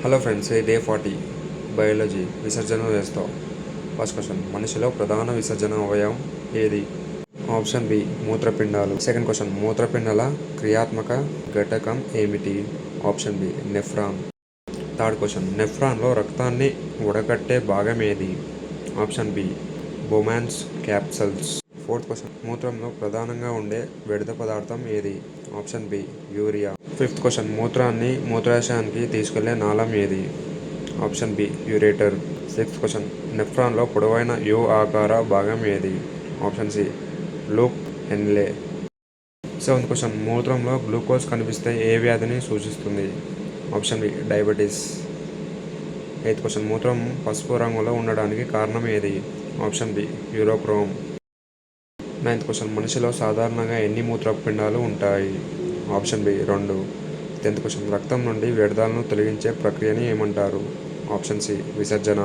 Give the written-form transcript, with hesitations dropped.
Hello friends, day 40 biology విసర్జన చేస్తాం. First question, మనిషిలో ప్రధాన విసర్జన అవయవం ఏది? ఆప్షన్ బి మూత్రపిండాలు. సెకండ్ క్వశ్చన్, మూత్రపిండాల క్రియాత్మక ఘటకం ఏమిటి? Option B nephron. Third question, నెఫ్రాన్లో రక్తాన్ని వడగట్టే భాగం ఏది? Option B Bowman's capsules. Fourth question, మూత్రంలో ప్రధానంగా ఉండే వ్యర్థ పదార్థం ఏది? Option B urea. Fifth question, మూత్రాన్ని మూత్రాశయానికి తీసుకెళ్లే నాళం ఏది? Option B ureter. Sixth question, నెఫ్రాన్లో పొడవైన యు ఆకార భాగం ఏది? Option C loop Henle. Seventh question, మూత్రంలో గ్లూకోజ్ కనిపిస్తే ఏ వ్యాధిని సూచిస్తుంది? Option B diabetes. Eighth question, మూత్రం పసుపు రంగులో ఉండడానికి కారణం ఏది? Option B urochrome. Ninth question, మనిషిలో సాధారణంగా ఎన్ని మూత్రపిండాలు ఉంటాయి? Option B 2. 10th క్వశ్చన్, రక్తం నుండి వ్యర్థాలను తొలగించే ప్రక్రియని ఏమంటారు? ఆప్షన్ సి విసర్జన.